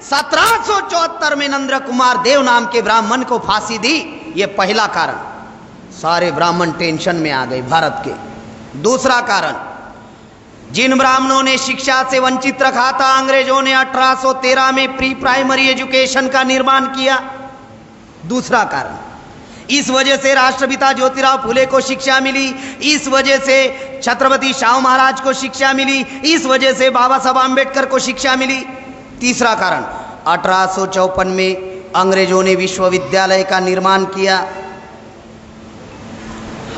1774 में नरेंद्र कुमार देव नाम के ब्राह्मण को फांसी दी। ये पहला कारण, सारे ब्राह्मण टेंशन में आ गए भारत के। दूसरा कारण, जिन ब्राह्मणों ने शिक्षा से वंचित रखा था, अंग्रेजों ने 1813 में प्री प्राइमरी एजुकेशन का निर्माण किया। दूसरा कारण, इस वजह से राष्ट्रपिता ज्योतिराव फुले को शिक्षा मिली, इस वजह से छत्रपति शाहू महाराज को शिक्षा मिली, इस वजह से बाबा साहब आम्बेडकर को शिक्षा मिली। तीसरा कारण, 1854 में अंग्रेजों ने विश्वविद्यालय का निर्माण किया।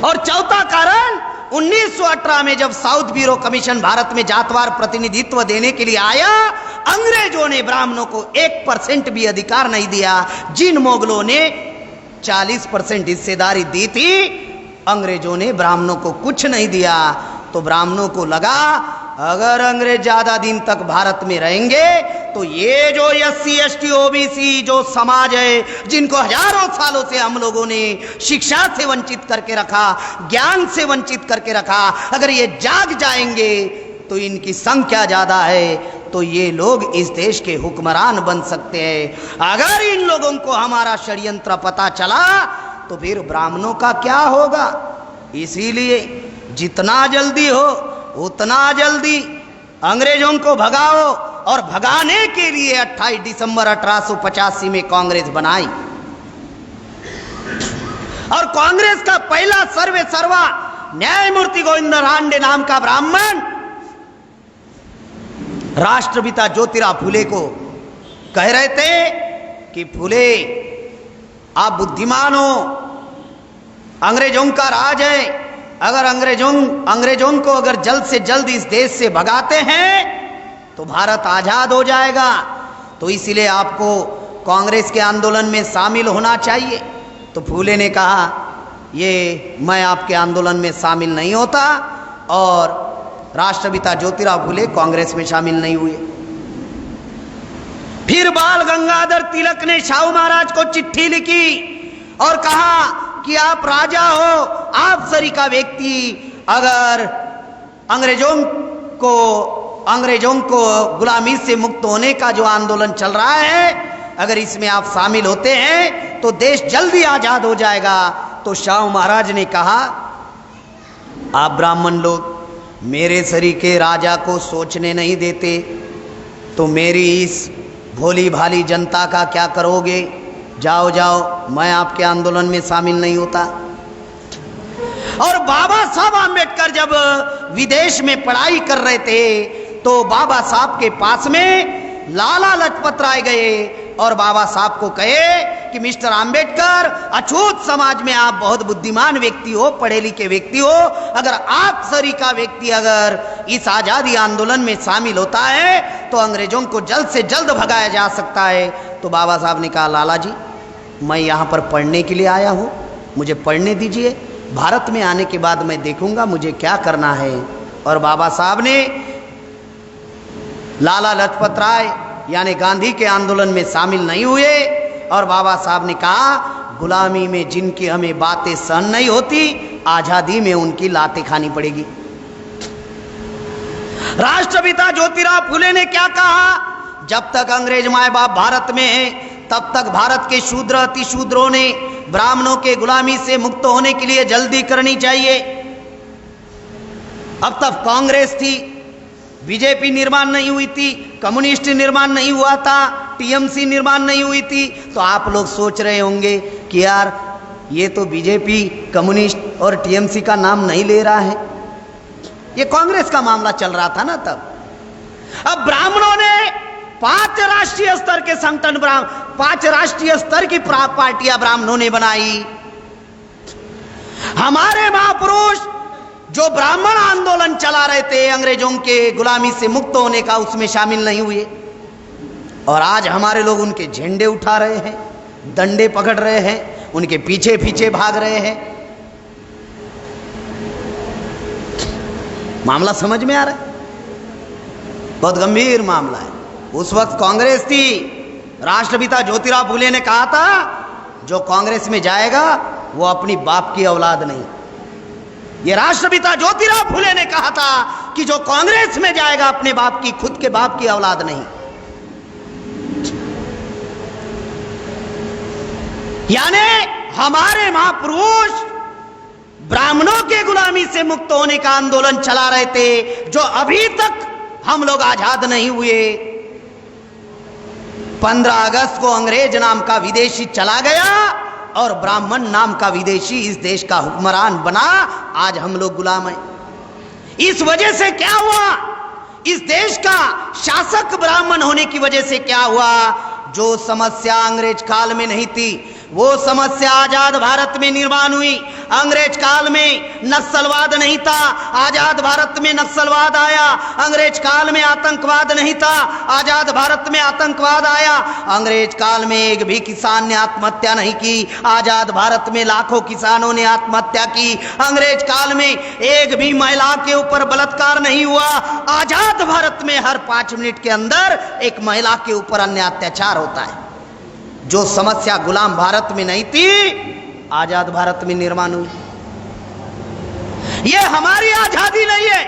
और चौथा कारण, 1918 में जब साउथ ब्यूरो कमीशन भारत में जातवार प्रतिनिधित्व देने के लिए आया, अंग्रेजों ने ब्राह्मणों को 1% भी अधिकार नहीं दिया। जिन मुगलों ने 40% हिस्सेदारी दी थी, अंग्रेजों ने ब्राह्मणों को कुछ नहीं दिया। तो ब्राह्मणों को लगा अगर अंग्रेज ज्यादा दिन तक भारत में रहेंगे तो ये जो SC ST OBC जो समाज है, जिनको हजारों सालों से हम लोगों ने शिक्षा से वंचित करके रखा, ज्ञान से वंचित करके रखा, अगर ये जाग जाएंगे तो इनकी संख्या ज्यादा है, तो ये लोग इस देश के हुक्मरान बन सकते हैं। अगर इन लोगों को हमारा षड्यंत्र पता चला तो फिर ब्राह्मणों का क्या होगा। इसीलिए जितना जल्दी हो उतना जल्दी अंग्रेजों को भगाओ। और भगाने के लिए 28 दिसंबर 1885 में कांग्रेस बनाई। और कांग्रेस का पहला सर्वे सर्वा न्यायमूर्ति गोविंद रानडे नाम का ब्राह्मण राष्ट्रपिता ज्योतिराव फुले को कह रहे थे कि फुले, आप बुद्धिमान हो, अंग्रेजों का राज है, अगर अंग्रेजों को अगर जल्द से जल्द इस देश से भगाते हैं तो भारत आजाद हो जाएगा। तो इसलिए आपको कांग्रेस के आंदोलन में शामिल होना चाहिए। तो फूले ने कहा, ये मैं आपके आंदोलन में शामिल नहीं होता। और राष्ट्रपिता ज्योतिराव फुले कांग्रेस में शामिल नहीं हुए। फिर बाल गंगाधर तिलक ने शाहू महाराज को चिट्ठी लिखी और कहा कि आप राजा हो, आप सरीका व्यक्ति, अगर अंग्रेजों को गुलामी से मुक्त होने का जो आंदोलन चल रहा है, अगर इसमें आप शामिल होते हैं तो देश जल्दी आजाद हो जाएगा। तो शाहू महाराज ने कहा, आप ब्राह्मण लोग मेरे सरीके राजा को सोचने नहीं देते, तो मेरी इस भोली भाली जनता का क्या करोगे। जाओ जाओ, मैं आपके आंदोलन में शामिल नहीं होता। और बाबा साहब आम्बेडकर जब विदेश में पढ़ाई कर रहे थे तो बाबा साहब के पास में लाला लाजपत राय गए और बाबा साहब को कहे कि मिस्टर आम्बेडकर, अछूत समाज में आप बहुत बुद्धिमान व्यक्ति हो, पढ़े लिखे व्यक्ति हो, अगर आप सरीका व्यक्ति अगर इस आजादी आंदोलन में शामिल होता है तो अंग्रेजों को जल्द से जल्द भगाया जा सकता है। तो बाबा साहब ने कहा, लाला जी, मैं यहाँ पर पढ़ने के लिए आया हूँ, मुझे पढ़ने दीजिए, भारत में आने के बाद मैं देखूंगा मुझे क्या करना है। और बाबा साहब ने लाला लाजपत राय यानी गांधी के आंदोलन में शामिल नहीं हुए। और बाबा साहब ने कहा, गुलामी में जिनकी हमें बातें सहन नहीं होती, आजादी में उनकी लातें खानी पड़ेगी। राष्ट्रपिता ज्योतिराव फुले ने क्या कहा, जब तक अंग्रेज माए बाप भारत में है तब तक भारत के शूद्र अति शूद्रों ने ब्राह्मणों के गुलामी से मुक्त होने के लिए जल्दी करनी चाहिए। अब तक कांग्रेस थी, बीजेपी निर्माण नहीं हुई थी, कम्युनिस्ट निर्माण नहीं हुआ था, टीएमसी निर्माण नहीं हुई थी। तो आप लोग सोच रहे होंगे कि यार ये तो बीजेपी, कम्युनिस्ट और टीएमसी का नाम नहीं ले रहा है, ये कांग्रेस का मामला चल रहा था ना तब। अब ब्राह्मणों ने 5 राष्ट्रीय स्तर के संगठन, 5 राष्ट्रीय स्तर की पार्टियां ब्राह्मणों ने बनाई। हमारे महापुरुष जो ब्राह्मण आंदोलन चला रहे थे अंग्रेजों के गुलामी से मुक्त होने का, उसमें शामिल नहीं हुए। और आज हमारे लोग उनके झंडे उठा रहे हैं, डंडे पकड़ रहे हैं, उनके पीछे पीछे भाग रहे हैं। मामला समझ में आ रहा है? बहुत गंभीर मामला है। उस वक्त कांग्रेस थी, राष्ट्रपिता ज्योतिराव फुले ने कहा था, जो कांग्रेस में जाएगा वो अपनी बाप की औलाद नहीं। ये राष्ट्रपिता ज्योतिराव फुले ने कहा था कि जो कांग्रेस में जाएगा अपने बाप की, खुद के बाप की औलाद नहीं। यानी हमारे महापुरुष ब्राह्मणों के गुलामी से मुक्त होने का आंदोलन चला रहे थे, जो अभी तक हम लोग आजाद नहीं हुए। 15 अगस्त को अंग्रेज नाम का विदेशी चला गया और ब्राह्मण नाम का विदेशी इस देश का हुक्मरान बना। आज हम लोग गुलाम हैं। इस वजह से क्या हुआ? इस देश का शासक ब्राह्मण होने की वजह से क्या हुआ? जो समस्या अंग्रेज काल में नहीं थी, वो समस्या आजाद भारत में निर्माण हुई। अंग्रेज काल में नक्सलवाद नहीं था, आजाद भारत में नक्सलवाद आया। अंग्रेज काल में आतंकवाद नहीं था, आजाद भारत में आतंकवाद आया। अंग्रेज काल में एक भी किसान ने आत्महत्या नहीं की, आजाद भारत में लाखों किसानों ने आत्महत्या की। अंग्रेज काल में एक भी महिला के ऊपर बलात्कार नहीं हुआ। आजाद भारत में हर 5 मिनट के अंदर एक महिला के ऊपर अन्य अत्याचार होता है। जो समस्या गुलाम भारत में नहीं थी, आजाद भारत में निर्माण हुई। यह हमारी आजादी नहीं है।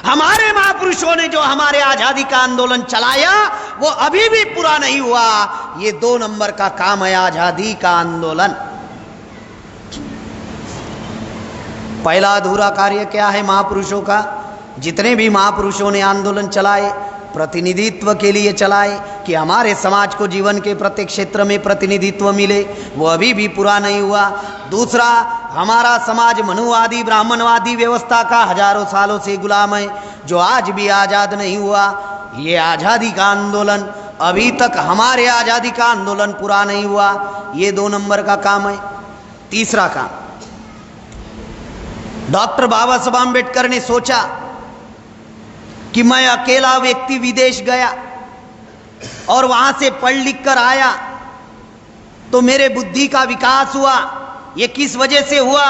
हमारे महापुरुषों ने जो हमारे आजादी का आंदोलन चलाया, वो अभी भी पूरा नहीं हुआ। ये 2 नंबर का काम है आजादी का आंदोलन। पहला अधूरा कार्य क्या है महापुरुषों का? जितने भी महापुरुषों ने आंदोलन चलाए, प्रतिनिधित्व के लिए चलाए कि हमारे समाज को जीवन के प्रत्येक क्षेत्र में प्रतिनिधित्व मिले, वो अभी भी पूरा नहीं हुआ। दूसरा, हमारा समाज मनुवादी ब्राह्मणवादी व्यवस्था का हजारों सालों से गुलाम है, जो आज भी आजाद नहीं हुआ। ये आजादी का आंदोलन, अभी तक हमारे आजादी का आंदोलन पूरा नहीं हुआ। ये 2 नंबर का काम है। तीसरा काम, डॉक्टर बाबा साहब आम्बेडकर ने सोचा कि मैं अकेला व्यक्ति विदेश गया और वहां से पढ़ लिख कर आया तो मेरे बुद्धि का विकास हुआ। ये किस वजह से हुआ?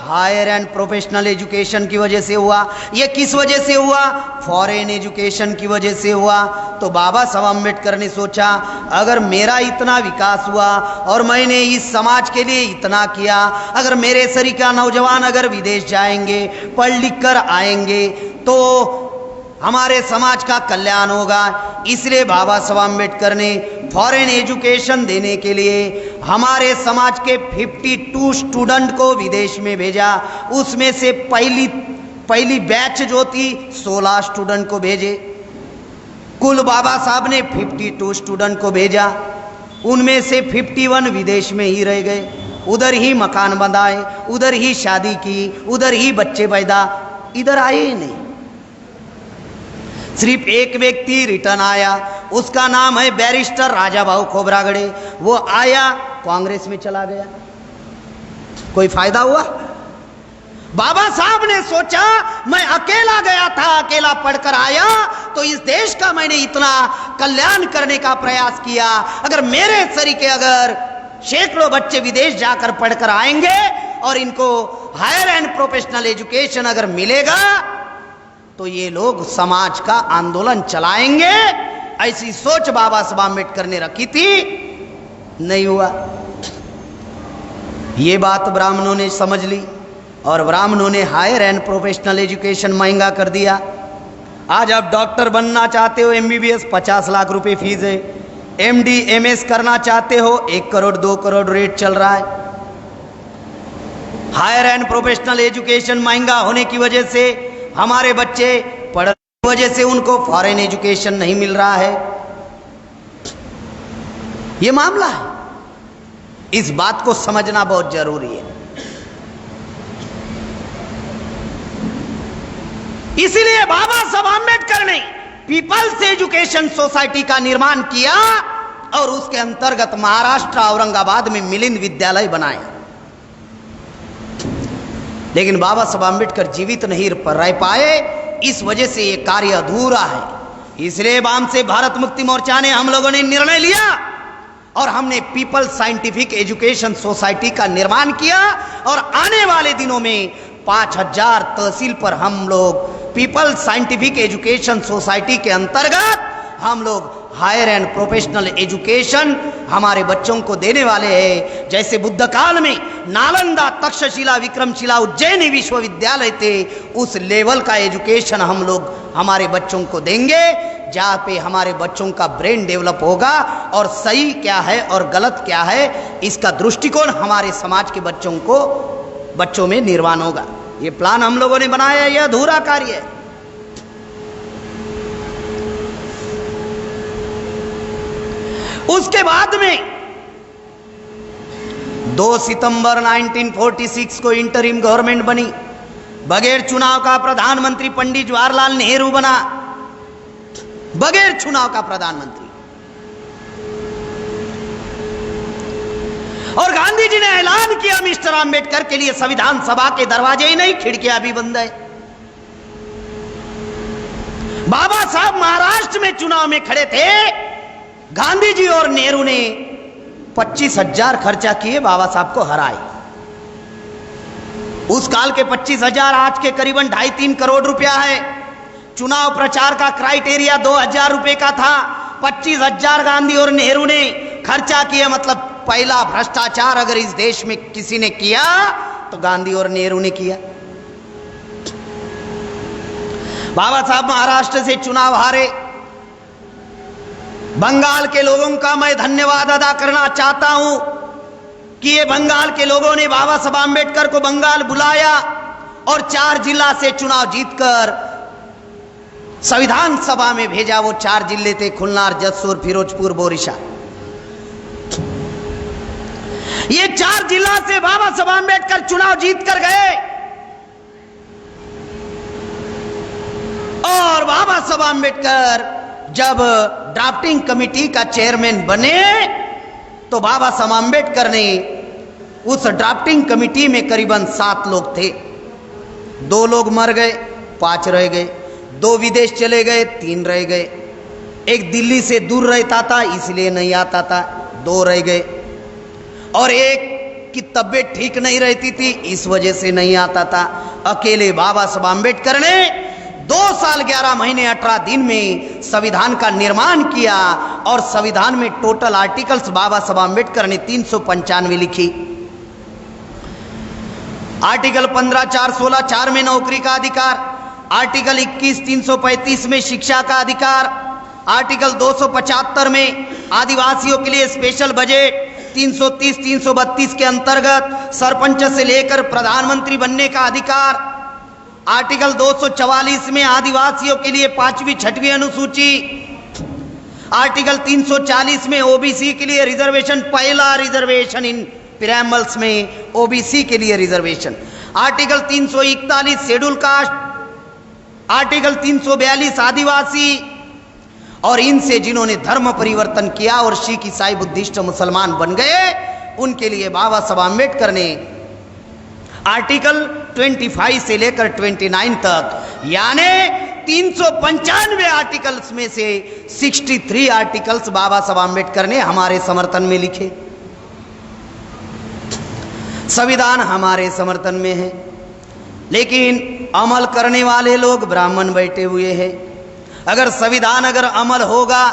हायर एंड प्रोफेशनल एजुकेशन की वजह से हुआ। ये किस वजह से हुआ? फॉरेन एजुकेशन की वजह से हुआ। तो बाबा साहब अम्बेडकर ने सोचा, अगर मेरा इतना विकास हुआ और मैंने इस समाज के लिए इतना किया, अगर मेरे सरीका नौजवान अगर विदेश जाएंगे, पढ़ लिख कर आएंगे, तो हमारे समाज का कल्याण होगा। इसलिए बाबा साहब अम्बेडकर ने फॉरेन एजुकेशन देने के लिए हमारे समाज के 52 स्टूडेंट को विदेश में भेजा। उसमें से पहली बैच जो थी 16 स्टूडेंट को भेजे। कुल बाबा साहब ने 52 स्टूडेंट को भेजा, उनमें से 51 विदेश में ही रह गए। उधर ही मकान बनाए, उधर ही शादी की, उधर ही बच्चे पैदा, इधर आए ही नहीं। सिर्फ एक व्यक्ति रिटर्न आया, उसका नाम है बैरिस्टर राजा भाऊ खोबरागड़े। वो आया, कांग्रेस में चला गया। कोई फायदा हुआ? बाबा साहब ने सोचा, मैं अकेला गया था, अकेला पढ़कर आया, तो इस देश का मैंने इतना कल्याण करने का प्रयास किया। अगर मेरे तरीके अगर सैकड़ों बच्चे विदेश जाकर पढ़कर आएंगे और इनको हायर एंड प्रोफेशनल एजुकेशन अगर मिलेगा, तो ये लोग समाज का आंदोलन चलाएंगे। ऐसी सोच बाबा साहब अम्बेडकर ने रखी थी, नहीं हुआ। ये बात ब्राह्मणों ने समझ ली और ब्राह्मणों ने हायर एंड प्रोफेशनल एजुकेशन महंगा कर दिया। आज आप डॉक्टर बनना चाहते हो, MBBS 50 लाख रुपए फीस है। MD MS करना चाहते हो, 1 करोड़ 2 करोड़ रेट चल रहा है। हायर एंड प्रोफेशनल एजुकेशन महंगा होने की वजह से हमारे बच्चे पढ़ने की वजह से उनको फॉरेन एजुकेशन नहीं मिल रहा है। यह मामला है। इस बात को समझना बहुत जरूरी है। इसीलिए बाबा साहब अम्बेडकर ने पीपल्स एजुकेशन सोसाइटी का निर्माण किया और उसके अंतर्गत महाराष्ट्र औरंगाबाद में मिलिंद विद्यालय बनाए। लेकिन बाबा साहब अम्बेडकर जीवित नहीं रह पाए, इस वजह से ये कार्य अधूरा है। इसलिए वाम से भारत मुक्ति मोर्चा ने, हम लोगों ने निर्णय लिया और हमने पीपल्स साइंटिफिक एजुकेशन सोसाइटी का निर्माण किया और आने वाले दिनों में 5000 तहसील पर हम लोग पीपल्स साइंटिफिक एजुकेशन सोसाइटी के अंतर्गत हम लोग हायर एंड प्रोफेशनल एजुकेशन हमारे बच्चों को देने वाले हैं। जैसे बुद्ध काल में नालंदा, तक्षशिला, विक्रमशिला, उज्जैनी विश्वविद्यालय थे, उस लेवल का एजुकेशन हम लोग हमारे बच्चों को देंगे। जहाँ पे हमारे बच्चों का ब्रेन डेवलप होगा और सही क्या है और गलत क्या है इसका दृष्टिकोण हमारे समाज के बच्चों में निर्माण होगा। ये प्लान हम लोगों ने बनाया, यह अधूरा कार्य है। उसके बाद में 2 सितंबर 1946 को इंटरिम गवर्नमेंट बनी। बगैर चुनाव का प्रधानमंत्री पंडित जवाहरलाल नेहरू बना, बगैर चुनाव का प्रधानमंत्री। और गांधी जी ने ऐलान किया मिस्टर अंबेडकर के लिए संविधान सभा के दरवाजे ही नहीं, खिड़कियां भी बंद है। बाबा साहब महाराष्ट्र में चुनाव में खड़े थे, गांधी जी और नेहरू ने 25,000 खर्चा किए, बाबा साहब को हराए। उस काल के 25,000 आज के करीबन 2.5-3 करोड़ रुपया है। चुनाव प्रचार का क्राइटेरिया 2,000 रुपए का था। 25,000 गांधी और नेहरू ने खर्चा किया। मतलब पहला भ्रष्टाचार अगर इस देश में किसी ने किया तो गांधी और नेहरू ने किया। बाबा साहब महाराष्ट्र से चुनाव हारे। बंगाल के लोगों का मैं धन्यवाद अदा करना चाहता हूं कि ये बंगाल के लोगों ने बाबा साहब आंबेडकर को बंगाल बुलाया और 4 जिला से चुनाव जीतकर संविधान सभा में भेजा। वो 4 जिले थे खुलनार, जसपुर, फिरोजपुर, बोरीशा। ये 4 जिला से बाबा साहब आंबेडकर चुनाव जीत कर गए और बाबा साहब आंबेडकर जब ड्राफ्टिंग कमेटी का चेयरमैन बने तो बाबा साहब आंबेडकर ने उस ड्राफ्टिंग कमेटी में करीबन 7 लोग थे। 2 लोग मर गए, 5 रह गए। 2 विदेश चले गए, 3 रह गए। एक दिल्ली से दूर रहता था इसलिए नहीं आता था, 2 रह गए। और एक की तबीयत ठीक नहीं रहती थी इस वजह से नहीं आता था। अकेले बाबा साहब आंबेडकर ने 2 साल 11 महीने 18 दिन में संविधान का निर्माण किया और संविधान में टोटल आर्टिकल्स बाबा साहब आंबेडकर ने 395 लिखी। आर्टिकल 15(4)(16) 4 में नौकरी का अधिकार, आर्टिकल 21(335) में शिक्षा का अधिकार, आर्टिकल 275 में आदिवासियों के लिए स्पेशल बजट, 330-332 के अंतर्गत सरपंच से लेकर प्रधानमंत्री बनने का अधिकार, आर्टिकल 244 में आदिवासियों के लिए 5वीं 6वीं अनुसूची, आर्टिकल 340 में ओबीसी के लिए रिजर्वेशन, पहला रिजर्वेशन इन प्रीएम्बल्स में ओबीसी के लिए reservation, article 341 schedule caste, article 342 आदिवासी। और इनसे जिन्होंने धर्म परिवर्तन किया और सिख, ईसाई, बुद्धिस्ट, मुसलमान बन गए उनके लिए बाबा साहब आंबेडकर ने आर्टिकल 25 से लेकर 29 तक यानी 395 आर्टिकल्स में से 63 आर्टिकल्स बाबा साहब आंबेडकर ने हमारे समर्थन में लिखे। संविधान हमारे समर्थन में है, लेकिन अमल करने वाले लोग ब्राह्मण बैठे हुए हैं। अगर संविधान अमल होगा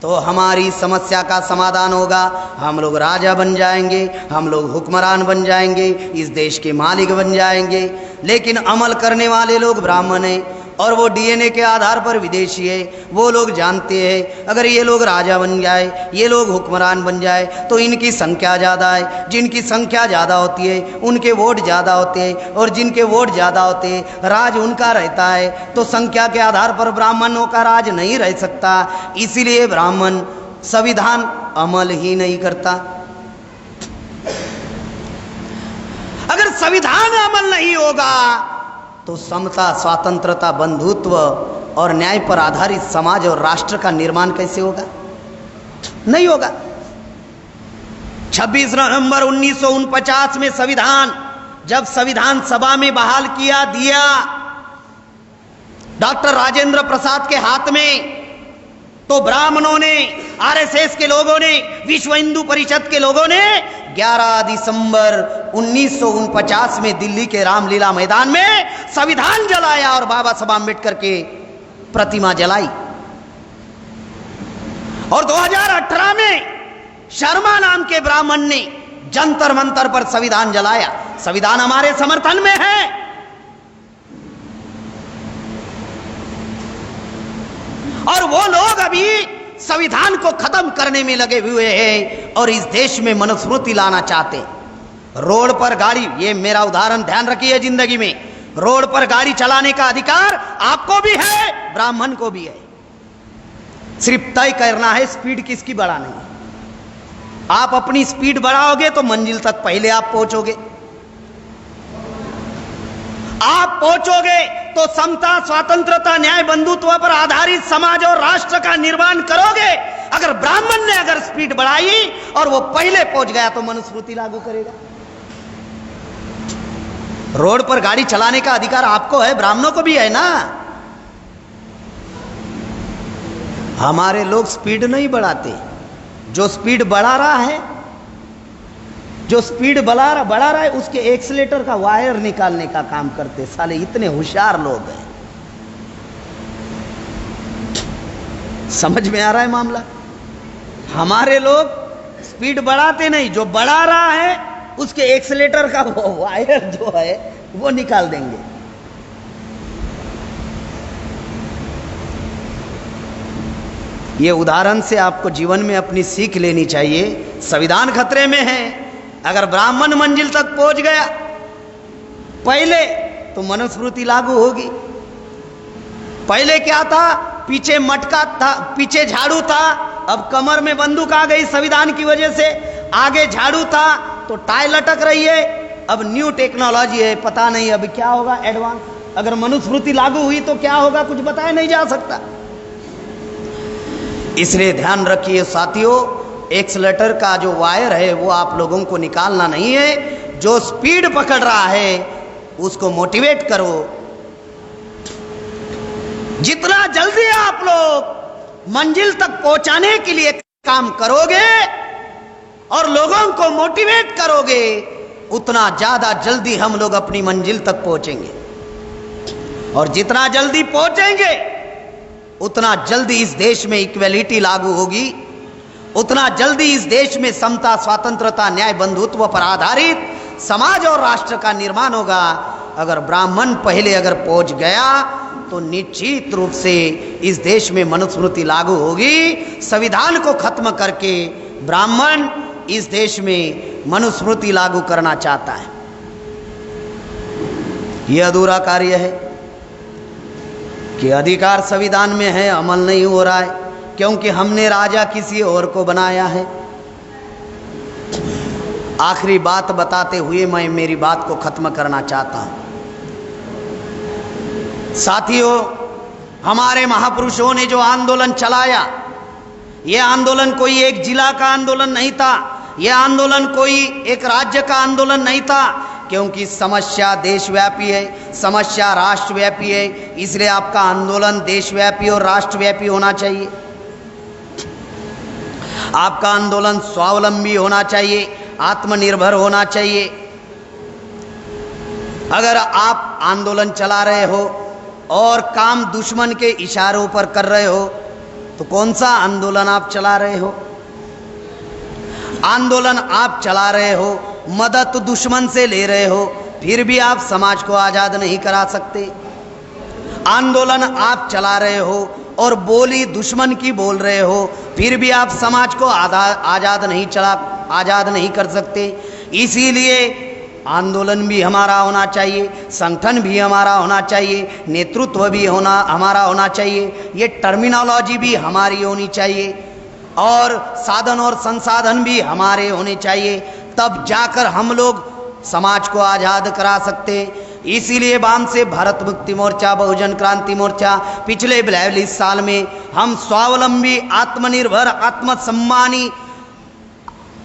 तो हमारी समस्या का समाधान होगा। हम लोग राजा बन जाएंगे, हम लोग हुक्मरान बन जाएंगे, इस देश के मालिक बन जाएंगे। लेकिन अमल करने वाले लोग ब्राह्मण हैं और वो डीएनए के आधार पर विदेशी है। वो लोग जानते हैं अगर ये लोग राजा बन जाए, ये लोग हुक्मरान बन जाए तो इनकी संख्या ज़्यादा है। जिनकी संख्या ज़्यादा होती है उनके वोट ज़्यादा होते हैं और जिनके वोट ज़्यादा होते हैं राज उनका रहता है। तो संख्या के आधार पर ब्राह्मणों का राज नहीं रह सकता, इसीलिए ब्राह्मण संविधान अमल ही नहीं करता। अगर संविधान अमल नहीं होगा तो समता, स्वतंत्रता, बंधुत्व और न्याय पर आधारित समाज और राष्ट्र का निर्माण कैसे होगा? नहीं होगा। 26 नवंबर 1949 में जब संविधान सभा में बहाल दिया डॉक्टर राजेंद्र प्रसाद के हाथ में, तो ब्राह्मणों ने, आरएसएस के लोगों ने, विश्व हिंदू परिषद के लोगों ने 11 दिसंबर 1949 में दिल्ली के रामलीला मैदान में संविधान जलाया और बाबा साहब आंबेडकर के प्रतिमा जलाई। और 2018 में शर्मा नाम के ब्राह्मण ने जंतर मंतर पर संविधान जलाया। संविधान हमारे समर्थन में है। और वो लोग अभी संविधान को खत्म करने में लगे हुए हैं और इस देश में मनुस्मृति लाना चाहते हैं। रोड पर गाड़ी, ये मेरा उदाहरण ध्यान रखिए, जिंदगी में रोड पर गाड़ी चलाने का अधिकार आपको भी है, ब्राह्मण को भी है। सिर्फ तय करना है स्पीड किसकी बढ़ानी है। आप अपनी स्पीड बढ़ाओगे तो मंजिल तक पहले आप पहुंचोगे। आप पहुंचोगे तो समता, स्वतंत्रता, न्याय, बंधुत्व पर आधारित समाज और राष्ट्र का निर्माण करोगे। अगर ब्राह्मण ने अगर स्पीड बढ़ाई और वो पहले पहुंच गया तो मनुस्मृति लागू करेगा। रोड पर गाड़ी चलाने का अधिकार आपको है, ब्राह्मणों को भी है ना। हमारे लोग स्पीड नहीं बढ़ाते। जो स्पीड बढ़ा रहा है, जो स्पीड बढ़ा रहा है, उसके एक्सीलेटर का वायर निकालने का काम करते। साले इतने होशियार लोग हैं। समझ में आ रहा है मामला? हमारे लोग स्पीड बढ़ाते नहीं, जो बढ़ा रहा है उसके एक्सीलेटर का वायर जो है वो निकाल देंगे। ये उदाहरण से आपको जीवन में अपनी सीख लेनी चाहिए। संविधान खतरे में है। अगर ब्राह्मण मंजिल तक पहुंच गया पहले तो मनुस्मृति लागू होगी। पहले क्या था? पीछे मटका था, पीछे झाड़ू था, अब कमर में बंदूक आ गई संविधान की वजह से। आगे झाड़ू था तो टाई लटक रही है। अब न्यू टेक्नोलॉजी है, पता नहीं अभी क्या होगा एडवांस। अगर मनुस्मृति लागू हुई तो क्या होगा, कुछ बताया नहीं जा सकता। इसलिए ध्यान रखिए साथियों, एक्सीलेटर का जो वायर है वो आप लोगों को निकालना नहीं है। जो स्पीड पकड़ रहा है उसको मोटिवेट करो। जितना जल्दी आप लोग मंजिल तक पहुंचाने के लिए काम करोगे और लोगों को मोटिवेट करोगे, उतना ज्यादा जल्दी हम लोग अपनी मंजिल तक पहुंचेंगे। और जितना जल्दी पहुंचेंगे उतना जल्दी इस देश में इक्वलिटी लागू होगी, उतना जल्दी इस देश में समता, स्वतंत्रता, न्याय, बंधुत्व पर आधारित समाज और राष्ट्र का निर्माण होगा। अगर ब्राह्मण पहले अगर पहुंच गया तो निश्चित रूप से इस देश में मनुस्मृति लागू होगी। संविधान को खत्म करके ब्राह्मण इस देश में मनुस्मृति लागू करना चाहता है। यह अधूरा कार्य है कि अधिकार संविधान में है, अमल नहीं हो रहा है क्योंकि हमने राजा किसी और को बनाया है। आखिरी बात बताते हुए मैं मेरी बात को खत्म करना चाहता हूं। साथियों, हमारे महापुरुषों ने जो आंदोलन चलाया, यह आंदोलन कोई एक जिला का आंदोलन नहीं था, यह आंदोलन कोई एक राज्य का आंदोलन नहीं था, क्योंकि समस्या देशव्यापी है, समस्या राष्ट्रव्यापी है। इसलिए आपका आंदोलन देशव्यापी और राष्ट्रव्यापी होना चाहिए। आपका आंदोलन स्वावलंबी होना चाहिए, आत्मनिर्भर होना चाहिए। अगर आप आंदोलन चला रहे हो और काम दुश्मन के इशारों पर कर रहे हो तो कौन सा आंदोलन आप चला रहे हो? आंदोलन आप चला रहे हो, मदद दुश्मन से ले रहे हो, फिर भी आप समाज को आजाद नहीं करा सकते। आंदोलन आप चला रहे हो और बोली दुश्मन की बोल रहे हो, फिर भी आप समाज को आजाद नहीं कर सकते। इसीलिए आंदोलन भी हमारा होना चाहिए, संगठन भी हमारा होना चाहिए, नेतृत्व भी हमारा होना चाहिए, ये टर्मिनोलॉजी भी हमारी होनी चाहिए और साधन और संसाधन भी हमारे होने चाहिए। तब जाकर हम लोग समाज को आजाद करा सकते। इसीलिए बाम से भारत मुक्ति मोर्चा, बहुजन क्रांति मोर्चा पिछले 42 साल में हम स्वावलंबी, आत्मनिर्भर, आत्मसम्मानी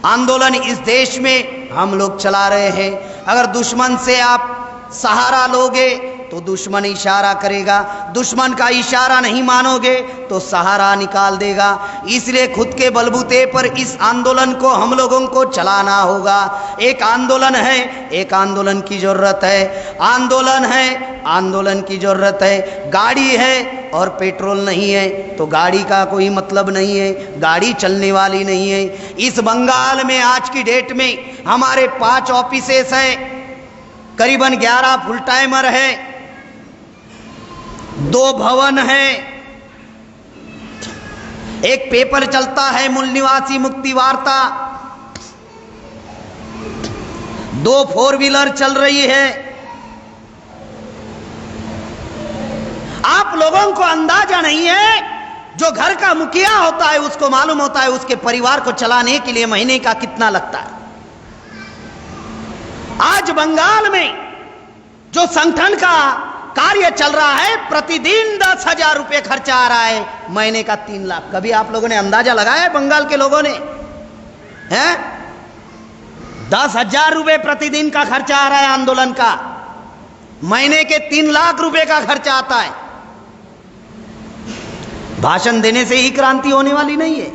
आंदोलन इस देश में हम लोग चला रहे हैं। अगर दुश्मन से आप सहारा लोगे तो दुश्मन इशारा करेगा, दुश्मन का इशारा नहीं मानोगे तो सहारा निकाल देगा। इसलिए खुद के बलबूते पर इस आंदोलन को हम लोगों को चलाना होगा। एक आंदोलन है, एक आंदोलन की जरूरत है, आंदोलन है, आंदोलन की जरूरत है। गाड़ी है और पेट्रोल नहीं है तो गाड़ी का कोई मतलब नहीं है, गाड़ी चलने वाली नहीं है। इस बंगाल में आज की डेट में हमारे 5 ऑफिसेस हैं, करीबन 11 फुल टाइमर है, 2 भवन हैं, एक पेपर चलता है मूल निवासी मुक्ति वार्ता, 2 4 व्हीलर चल रही है। आप लोगों को अंदाजा नहीं है, जो घर का मुखिया होता है उसको मालूम होता है उसके परिवार को चलाने के लिए महीने का कितना लगता है। आज बंगाल में जो संगठन का कार्य चल रहा है, प्रतिदिन 10,000 रुपए खर्चा आ रहा है, महीने का 3 लाख। कभी आप लोगों ने अंदाजा लगाया है बंगाल के लोगों ने? हैं 10,000 रुपए प्रतिदिन का खर्चा आ रहा है आंदोलन का, महीने के 3 लाख रुपए का खर्चा आता है। भाषण देने से ही क्रांति होने वाली नहीं है।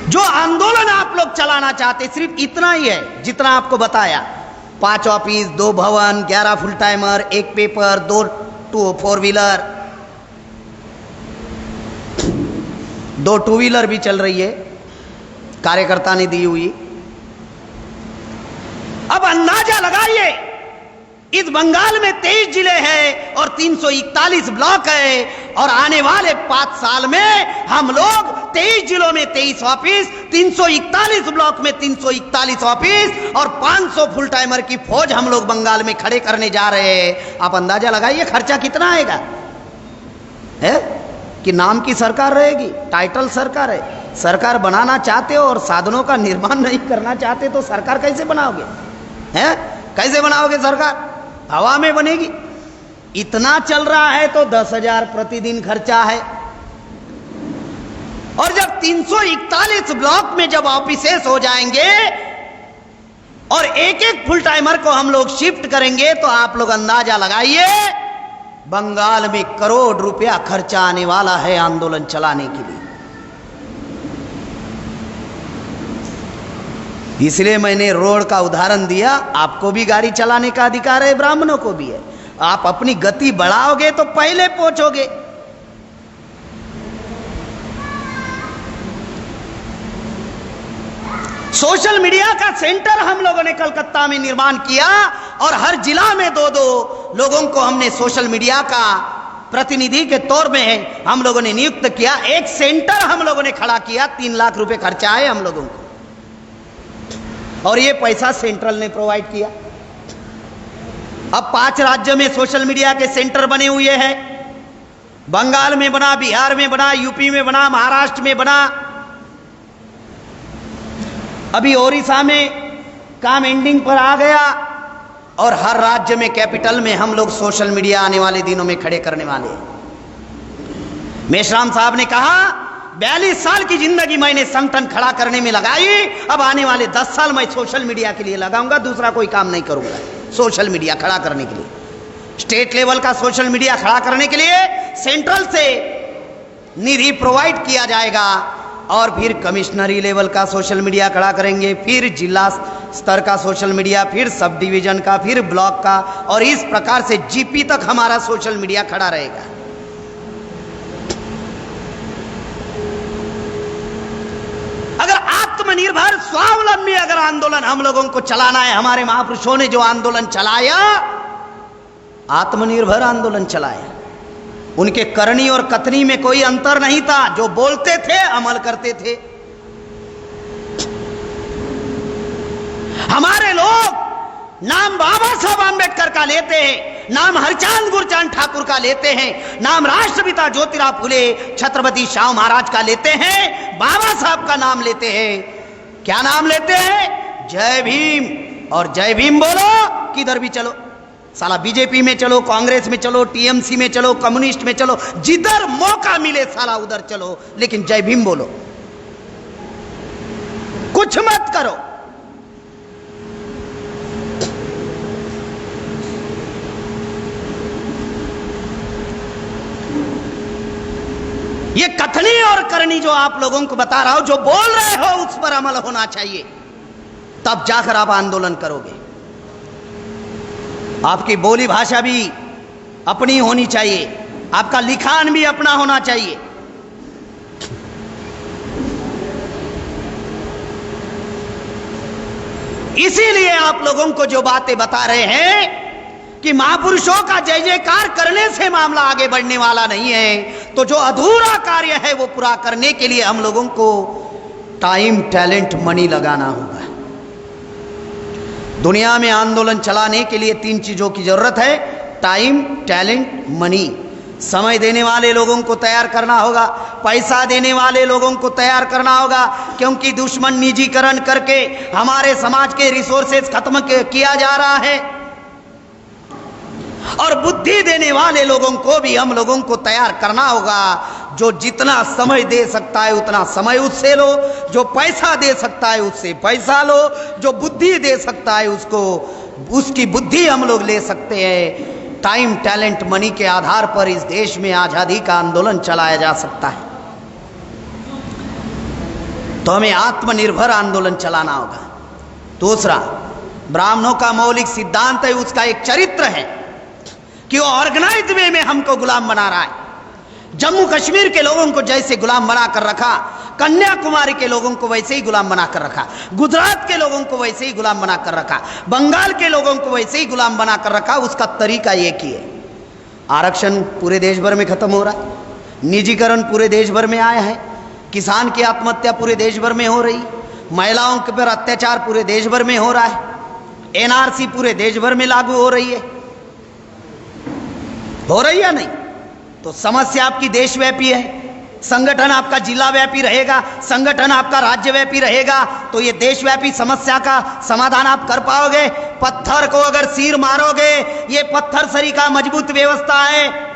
जो आंदोलन आप लोग चलाना चाहते सिर्फ इतना ही है जितना आपको बताया, 5 ऑफिस, 2 भवन, 11 full timer, 1 paper, 2 4 wheeler, 2 2 wheeler भी चल रही है, कार्यकर्ता ने दी हुई। अब अंदाजा लगाइए, इस बंगाल में 23 जिले हैं और 341 ब्लॉक है, और आने वाले 5 साल में हम लोग 23 जिलों में 23 ऑफिस, 341 ब्लॉक में 341 ऑफिस और 500 फुल टाइमर की फौज हम लोग बंगाल में खड़े करने जा रहे हैं। आप अंदाजा लगाइए खर्चा कितना आएगा। है कि नाम की सरकार रहेगी, टाइटल सरकार है। सरकार बनाना चाहते हो और साधनों का निर्माण नहीं करना चाहते तो सरकार कैसे बनाओगे? हैं कैसे बनाओगे? सरकार हवा में बनेगी। इतना चल रहा है तो 10,000 प्रतिदिन खर्चा है। और जब 341 ब्लॉक में जब ऑफिसेस हो जाएंगे और एक फुल टाइमर को हम लोग शिफ्ट करेंगे तो आप लोग अंदाजा लगाइए बंगाल में करोड़ रुपया खर्चा आने वाला है आंदोलन चलाने के लिए। इसलिए मैंने रोड का उदाहरण दिया। आपको भी गाड़ी चलाने का अधिकार है, ब्राह्मणों को भी है। आप अपनी गति बढ़ाओगे तो पहले पहुंचोगे। सोशल मीडिया का सेंटर हम लोगों ने कलकत्ता में निर्माण किया और हर जिला में 2-2 लोगों को हमने सोशल मीडिया का प्रतिनिधि के तौर में हम लोगों ने नियुक्त किया। एक सेंटर हम लोगों ने खड़ा किया, 3 लाख रुपए खर्चा है हम लोगों को, और ये पैसा सेंट्रल ने प्रोवाइड किया। अब 5 राज्यों में सोशल मीडिया के सेंटर बने हुए हैं। बंगाल में बना, बिहार में बना, यूपी में बना, महाराष्ट्र में बना, अभी ओडिशा में काम एंडिंग पर आ गया, और हर राज्य में कैपिटल में हम लोग सोशल मीडिया आने वाले दिनों में खड़े करने वाले हैं। मेश्राम साहब ने कहा 42 साल की जिंदगी मैंने संगठन खड़ा करने में लगाई, अब आने वाले 10 साल मैं सोशल मीडिया के लिए लगाऊंगा, दूसरा कोई काम नहीं करूंगा। सोशल मीडिया खड़ा करने के लिए, स्टेट लेवल का सोशल मीडिया खड़ा करने के लिए सेंट्रल से निधि प्रोवाइड किया जाएगा, और फिर कमिश्नरी लेवल का सोशल मीडिया खड़ा करेंगे, फिर जिला स्तर का सोशल मीडिया, फिर सब डिवीजन का, फिर ब्लॉक का, और इस प्रकार से जीपी तक हमारा सोशल मीडिया खड़ा रहेगा। अगर आत्मनिर्भर स्वावलंबी अगर आंदोलन हम लोगों को चलाना है, हमारे महापुरुषों ने जो आंदोलन चलाया, आत्मनिर्भर आंदोलन चलाया, उनके करनी और कथनी में कोई अंतर नहीं था। जो बोलते थे अमल करते थे। हमारे लोग नाम बाबा साहब आंबेडकर का लेते हैं, नाम हरचांद गुरचांद ठाकुर का लेते हैं, नाम राष्ट्रपिता ज्योतिराव फुले छत्रपति शाहू महाराज का लेते हैं, बाबा साहब का नाम लेते हैं। क्या नाम लेते हैं? जय भीम। और जय भीम बोलो किधर भी चलो, साला बीजेपी में चलो, कांग्रेस में चलो, टीएमसी में चलो, कम्युनिस्ट में चलो, जिधर मौका मिले साला उधर चलो, लेकिन जय भीम बोलो, कुछ मत करो। ये कथनी और करनी जो आप लोगों को बता रहा हूं, जो बोल रहे हो उस पर अमल होना चाहिए, तब जाकर आप आंदोलन करोगे। आपकी बोली भाषा भी अपनी होनी चाहिए, आपका लिखान भी अपना होना चाहिए। इसीलिए आप लोगों को जो बातें बता रहे हैं, कि महापुरुषों का जय जयकार करने से मामला आगे बढ़ने वाला नहीं है। तो जो अधूरा कार्य है वो पूरा करने के लिए हम लोगों को टाइम, टैलेंट, मनी लगाना होगा। दुनिया में आंदोलन चलाने के लिए 3 चीजों की जरूरत है: टाइम, टैलेंट, मनी। समय देने वाले लोगों को तैयार करना होगा, पैसा देने वाले लोगों को तैयार करना होगा, क्योंकि दुश्मन निजीकरण करके हमारे समाज के रिसोर्सेज खत्म किया जा रहा है। और बुद्धि देने वाले लोगों को भी हम लोगों को तैयार करना होगा। जो जितना समय दे सकता है उतना समय उससे लो, जो पैसा दे सकता है उससे पैसा लो, जो बुद्धि दे सकता है उसको उसकी बुद्धि हम लोग ले सकते हैं। टाइम, टैलेंट, मनी के आधार पर इस देश में आजादी का आंदोलन चलाया जा सकता है। तो हमें आत्मनिर्भर आंदोलन चलाना होगा। दूसरा, ब्राह्मणों का मौलिक सिद्धांत है, उसका एक चरित्र है कि वो ऑर्गेनाइज वे में हमको गुलाम बना रहा है। जम्मू कश्मीर के लोगों को जैसे गुलाम बना कर रखा, कन्याकुमारी के लोगों को वैसे ही गुलाम बना कर रखा, गुजरात के लोगों को वैसे ही गुलाम बना कर रखा, बंगाल के लोगों को वैसे ही गुलाम बना कर रखा। उसका तरीका एक ही है। आरक्षण पूरे देश भर में खत्म हो रहा है, निजीकरण पूरे देश भर में आया है, किसान की आत्महत्या पूरे देश भर में हो रही, महिलाओं के पर अत्याचार पूरे देश भर में हो रहा है, एनआरसी पूरे देश भर में लागू हो रही है या नहीं? तो समस्या आपकी देशव्यापी है, संगठन आपका जिला व्यापी रहेगा, संगठन आपका राज्य व्यापी रहेगा, तो ये देशव्यापी समस्या का समाधान आप कर पाओगे? पत्थर को अगर सिर मारोगे, ये पत्थर सरी का मजबूत व्यवस्था है।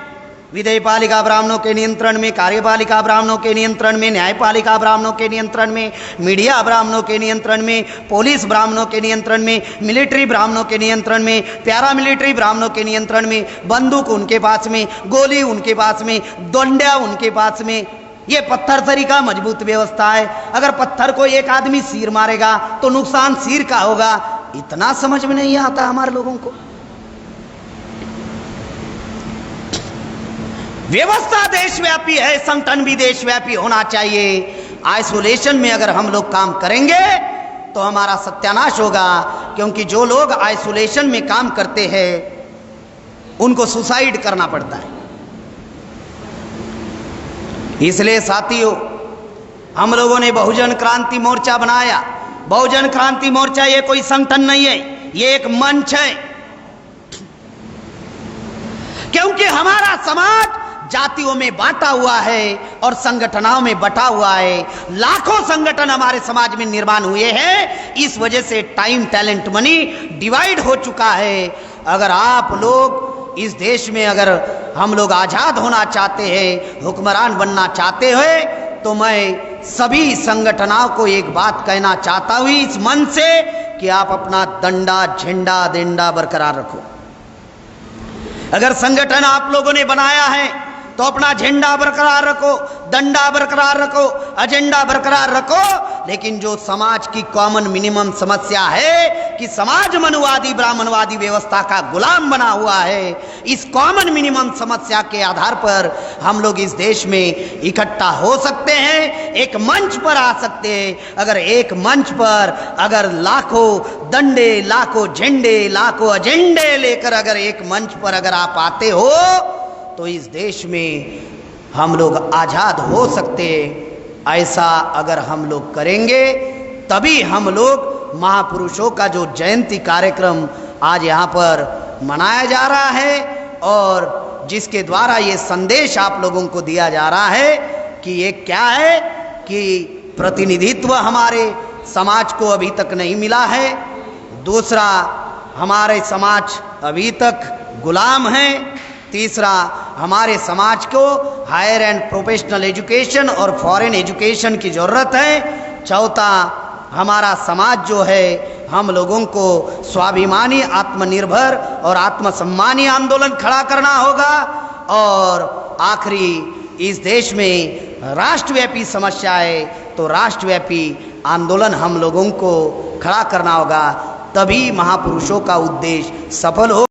विधेयपालिका ब्राह्मणों के नियंत्रण में, कार्यपालिका ब्राह्मणों के नियंत्रण में, न्यायपालिका ब्राह्मणों के नियंत्रण में, मीडिया ब्राह्मणों के नियंत्रण में, पुलिस ब्राह्मणों के नियंत्रण में, मिलिट्री ब्राह्मणों के नियंत्रण में, पैरामिलिट्री ब्राह्मणों के नियंत्रण में, बंदूक उनके पास में, गोली उनके पास में, दंडा उनके पास में। ये पत्थर सरी का मजबूत व्यवस्था है। अगर पत्थर को एक आदमी सिर मारेगा तो नुकसान सिर का होगा। इतना समझ में नहीं आता हमारे लोगों को। व्यवस्था देशव्यापी है, संगठन भी देशव्यापी होना चाहिए। आइसोलेशन में अगर हम लोग काम करेंगे तो हमारा सत्यानाश होगा, क्योंकि जो लोग आइसोलेशन में काम करते हैं उनको सुसाइड करना पड़ता है। इसलिए साथियों, हम लोगों ने बहुजन क्रांति मोर्चा बनाया। बहुजन क्रांति मोर्चा ये कोई संगठन नहीं है, ये एक मंच है, क्योंकि हमारा समाज जातियों में बांटा हुआ है और संगठनों में बटा हुआ है। लाखों संगठन हमारे समाज में निर्माण हुए हैं। इस वजह से टाइम, टैलेंट, मनी डिवाइड हो चुका है। अगर आप लोग इस देश में, अगर हम लोग आजाद होना चाहते हैं, हुक्मरान बनना चाहते हैं, तो मैं सभी संगठनों को एक बात कहना चाहता हूं इस मन से कि आप अपना डंडा, झंडा, डेंडा बरकरार रखो। अगर संगठन आप लोगों ने बनाया है तो अपना झंडा बरकरार रखो, डंडा बरकरार रखो, एजेंडा बरकरार रखो। लेकिन जो समाज की कॉमन मिनिमम समस्या है कि समाज मनुवादी, ब्राह्मणवादी व्यवस्था का गुलाम बना हुआ है, इस कॉमन मिनिमम समस्या के आधार पर हम लोग इस देश में इकट्ठा हो सकते हैं, एक मंच पर आ सकते हैं। अगर एक मंच पर अगर लाखों डंडे, लाखों झंडे, लाखों एजेंडे लेकर अगर एक मंच पर अगर आप आते हो तो इस देश में हम लोग आजाद हो सकते हैं। ऐसा अगर हम लोग करेंगे तभी हम लोग महापुरुषों का जो जयंती कार्यक्रम आज यहाँ पर मनाया जा रहा है और जिसके द्वारा ये संदेश आप लोगों को दिया जा रहा है कि ये क्या है कि प्रतिनिधित्व हमारे समाज को अभी तक नहीं मिला है। दूसरा, हमारे समाज अभी तक गुलाम है। तीसरा, हमारे समाज को हायर एंड प्रोफेशनल एजुकेशन और फॉरेन एजुकेशन की ज़रूरत है। चौथा, हमारा समाज जो है हम लोगों को स्वाभिमानी, आत्मनिर्भर और आत्मसम्मानी आंदोलन खड़ा करना होगा। और आखिरी, इस देश में राष्ट्रव्यापी समस्या है तो राष्ट्रव्यापी आंदोलन हम लोगों को खड़ा करना होगा, तभी महापुरुषों का उद्देश्य सफल हो।